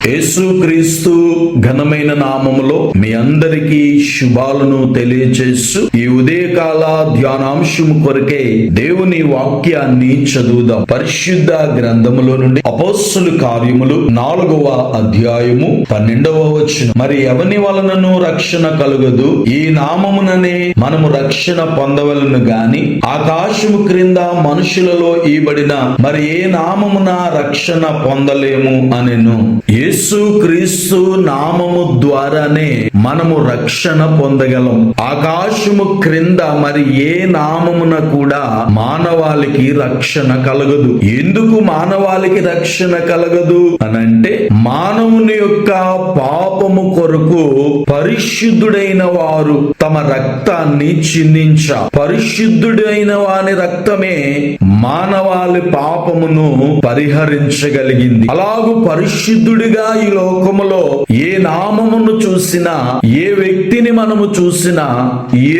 యేసుక్రీస్తు ఘనమైన నామములో మీ అందరికీ శుభాలను తెలియజేస్తూ ఈ ఉదయకాల ధ్యానాంశము కొరకే దేవుని వాక్యాన్ని చదువుదాం. పరిశుద్ధ గ్రంథములో నుండి అపోస్తలుల కార్యములు 4వ అధ్యాయము 12వ వచనం. మరి ఎవని వలనను రక్షణ కలుగదు, ఈ నామముననే మనము రక్షణ పొందవలను గాని ఆకాశము క్రింద మనుషులలో ఈబడిన మరి ఏ నామమున రక్షణ పొందలేము అనెను. యేసుక్రీస్తు నామము ద్వారానే మనము రక్షణ పొందగలం. ఆకాశము క్రింద మరి ఏ నామమున కూడా మానవాళికి రక్షణ కలగదు. ఎందుకు మానవాళికి రక్షణ కలగదు అనంటే, మానవుని యొక్క పాపము కొరకు పరిశుద్ధుడైన వారు తమ రక్తాన్ని చిందించారు. పరిశుద్ధుడైన వాని రక్తమే మానవాళి పాపమును పరిహరించగలిగింది. అలాగూ పరిశుద్ధుడిగా ఈ లోకములో ఏ నామమును చూసినా, ఏ వ్యక్తిని మనము చూసినా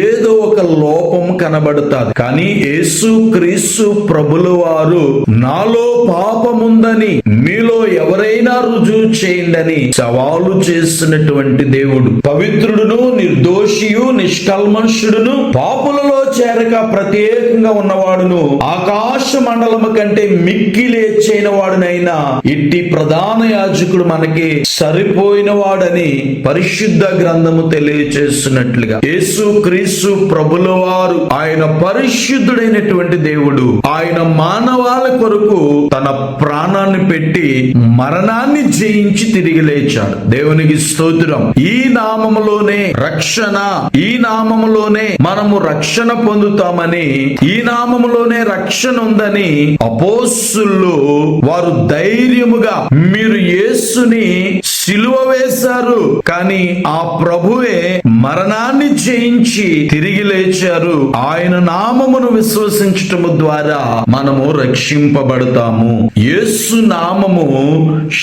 ఏదో ఒక లోపం కనబడుతుంది. కానీ యేసుక్రీస్తు ప్రభుల వారు నాలో పాపముందని మీలో ఎవరైనా రుజువు చేయండి సవాలు చేసినటువంటి దేవుడు. పవిత్రుడును, నిర్దోషియు, నిష్కల్మషుడును, పాపులలో చేరక ప్రత్యేకంగా ఉన్నవాడును, ఆకాశ మండలము కంటే మిక్కిలి హెచ్చైన వాడునైనా ఇట్టి ప్రధాన యాజకుడు మనకి సరిపోయిన వాడని పరిశుద్ధ గ్రంథము తెలియజేస్తున్నట్లుగా యేసుక్రీస్తు ప్రభుల వారు ఆయన పరిశుద్ధుడైనటువంటి దేవుడు. ఆయన మానవాళి కొరకు తన ప్రాణాన్ని పెట్టి మరణాన్ని జయించి తిరిగి లేచాడు. దేవునికి స్తోత్రం. ఈ నామములోనే రక్షణ, ఈ నామములోనే మనము రక్షణ పొందుతామని, ఈ నామములోనే రక్షణ ఉందని అపోస్తలులు వారు ధైర్యముగా, మీరు యేసుని సిలువ వేశారు కానీ ఆ ప్రభువే మరణాన్ని జయించి తిరిగి లేచారు, ఆయన నామమును విశ్వసించటము ద్వారా మనము రక్షింపబడతాము. యేసు నామము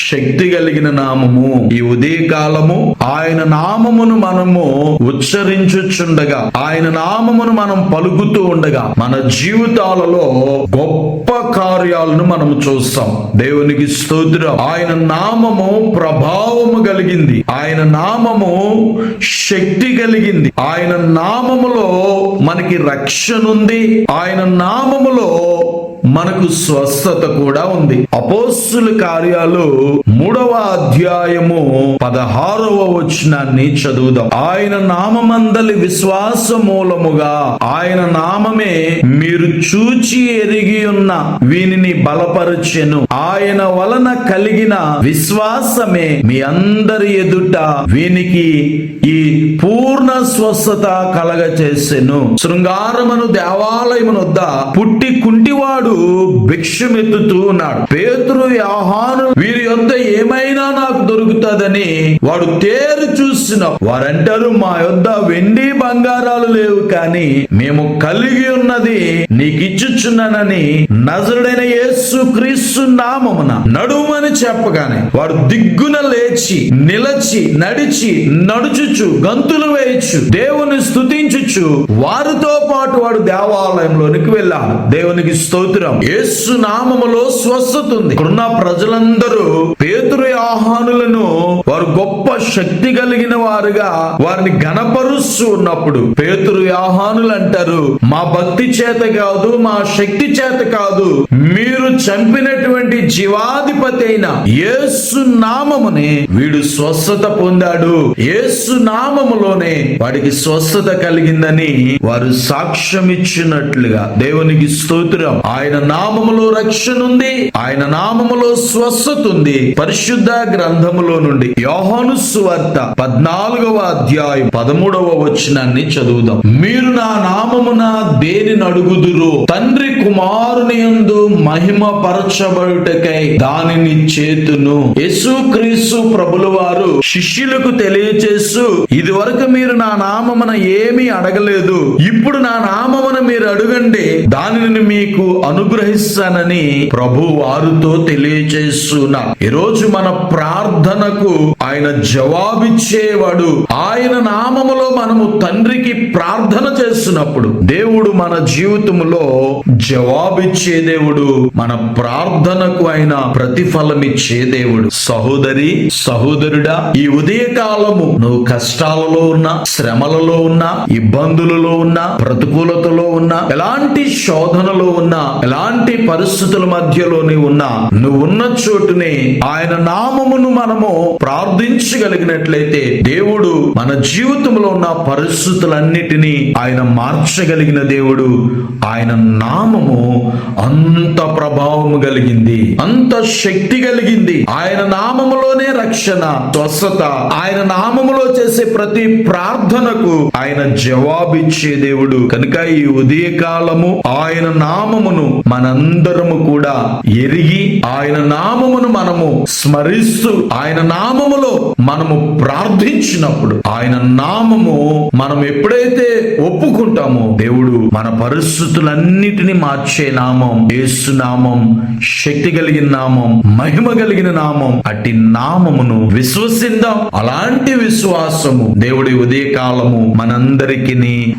శక్తి కలిగిన నామము. ఈ ఉదయకాలము ఆయన నామమును మనము ఉచ్చరించుచుండగా, ఆయన నామమును మనం పలుకుతూ ఉండగా మన జీవితాలలో గొప్ప కార్యాలను మనము చూస్తాం. దేవునికి స్తోత్రం. ఆయన నామము ప్రభావము కలిగింది, ఆయన నామము శక్తి కలిగింది, ఆయన నామములో మనకి రక్షణ ఉంది, ఆయన నామములో మనకు స్వస్థత కూడా ఉంది. అపోస్తలుల కార్యాలు 3వ అధ్యాయము 16వ వచనాన్ని చదువుదాం. ఆయన నామమందలి విశ్వాస మూలముగా, ఆయన నామమే మీరు చూచి ఎరిగి ఉన్న వీనిని బలపరచెను. ఆయన వలన కలిగిన విశ్వాసమే మీ అందరి ఎదుట వీనికి ఈ పూర్ణ స్వస్థత కలగచేసెను. శృంగారమును దేవాలయమును వద్ద పుట్టి కుంటివాడు భిక్షమెత్తుతూ ఉన్నాడు. పేతురు, యోహాను వీరి యొద్ద ఏమైనా నాకు దొరుకుతుందని వాడు తేరు చూసిన వారంటారు, మా యొద్ద వెండి బంగారాలు లేవు, కానీ మేము కలిగి ఉన్నది నీకిచ్చుచున్నానని నజరుడైన యేసుక్రీస్తు నామమున నడుమని చెప్పగానే వాడు దిగ్గున లేచి నిలచి నడుచుచు గంతులు వేయచ్చు దేవుని స్తుతించుచు వారితో పాటు వాడు దేవాలయంలోనికి వెళ్ళాడు. దేవునికి స్తోత్రం. యేసు నామములో స్వస్థత ఉంది. ఇక్కడున్న ప్రజలందరూ పేతురు, యోహానులను వారు గొప్ప శక్తి కలిగిన వారుగా వారిని గణపరుస్తూ ఉన్నప్పుడు పేతురు, యోహానులు అంటారు, మా భక్తి చేత కాదు, మా శక్తి చేత కాదు, మీరు చంపినటువంటి జీవాధిపతి అయిన యేసు నామమునే వీడు స్వస్థత పొందాడు, యేసు నామములోనే వాడికి స్వస్థత కలిగిందని వారు సాక్ష్యం ఇచ్చినట్లుగా దేవునికి స్తోత్రం. ఆయన నామములో రక్షణ ఉంది, ఆయన నామములో స్వస్థత ఉంది. పరిశుద్ధ గ్రంథములో నుండి యోహాను సువార్త 14వ అధ్యాయం 13వ వచనాన్ని చదువుదాం. మీరు నా నామమున దేనిని అడుగుదురో తండ్రి కుమారుని యందు మహిమ పరచబడుటకై దానిని చేతును. యేసుక్రీస్తు ప్రభుల వారు శిష్యులకు తెలియచేస్తూ, ఇది వరకు మీరు నా నామమున ఏమీ అడగలేదు, ఇప్పుడు నా నామమున మీరు అడగండి, దానిని మీకు అనుగ్రహిస్తానని ప్రభు వారితో తెలియచేస్తున్నారు. ఈరోజు మన ప్రార్థనకు ఆయన జవాబిచ్చేవాడు. ఆయన నామములో మనము తండ్రికి ప్రార్థన చేస్తున్నప్పుడు దేవుడు మన జీవితంలో జవాబిచ్చే దేవుడు, మన ప్రార్థనకు ఆయన ప్రతిఫలం ఇచ్చే దేవుడు. సహోదరి, సహోదరుడా, ఈ ఉదయకాలము నువ్వు కష్టాలలో ఉన్నా, శ్రమలలో ఉన్నా, ఇబ్బందులలో ఉన్నా, ప్రతికూలతలో ఉన్నా, ఎలాంటి శోధనలో ఉన్నా, ఎలాంటి పరిస్థితుల మధ్యలోనే ఉన్నా, నువ్వు ఉన్న చోటునే ఆయన నామమును మనము ప్రార్థించగలిగినట్లయితే దేవుడు మన జీవితంలో ఉన్న పరిస్థితులన్నిటినీ ఆయన మార్చగలిగిన దేవుడు. ఆయన నామము అంత ప్రభావము కలిగింది, అంత శక్తి కలిగింది. ఆయన నామములోనే రక్షణ, స్వస్థత. ఆయన నామములో చేసే ప్రతి ప్రార్థనకు ఆయన జవాబిచ్చే దేవుడు. కనుక ఈ ఉదయకాలము ఆయన నామమును మనందరము కూడా ఎరిగి, ఆయన నామమును మనము స్మరిస్తూ, ఆయన నామములో మనము ప్రార్థించినప్పుడు, ఆయన నామము మనం ఎప్పుడైతే ఒప్పుకుంటామో దేవుడు మన పరిస్థితులన్నిటినీ మార్చే నామం యేసు నామం. శక్తి కలిగిన నామం, మహిమ కలిగిన నామం. అట్టి నామమును విశ్వసిద్దాం. అలాంటి విశ్వాసము దేవుడి ఉదయకాలము మనందరికీ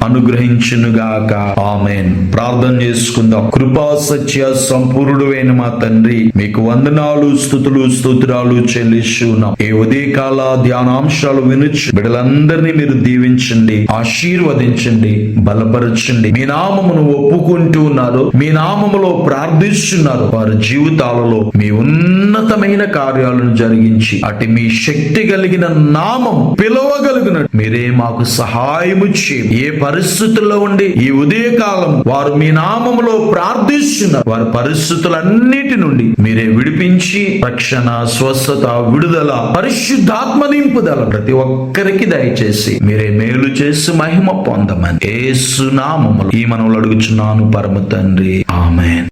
అనుగ్రహించునుగాక. ఆమేన్. ప్రార్థన చేసుకుందాం. కృపా సత్య సంపూర్ణుడైన మా తండ్రి, మీకు వందనాలు, స్తుతులు, స్తోత్రాలు చెల్లిస్తున్నాం. ఈ ఉదయకాల ధ్యానాంశాలు వినుచు బిడ్డలందరినీ మీరు దీవించండి, ఆశీర్వదించండి, బలపరచండి. మీ నామమును ఒప్పుకుంటూ ఉన్నారు, మీ నామములో ప్రార్థిస్తున్నారు, వారి జీవితాలలో మీ ఉన్నతమైన కార్యాలను జరిగించి అటు మీ శక్తి కలిగిన నామం పిలవగలిగినట్టు మీరే మాకు సహాయము చేయండి. ఏ పరిస్థితుల్లో ఉండి ఈ ఉదయకాలం వారు మీ నామములో ప్రార్థిస్తున్నారు, వారి పరిస్థితులన్నిటి నుండి మీరే విడిపించి రక్షణ, స్వస్థత, విడుదల, పరిశుద్ధాత్మ నింపుదల ప్రతి ఒక్కరికి దయచేసి మీరే మేలు చేసి మహిమ పొందమని యేసు నామములో ఈ మనవులు అడుగుచున్నాను పరమ తండ్రి. ఆమేన్.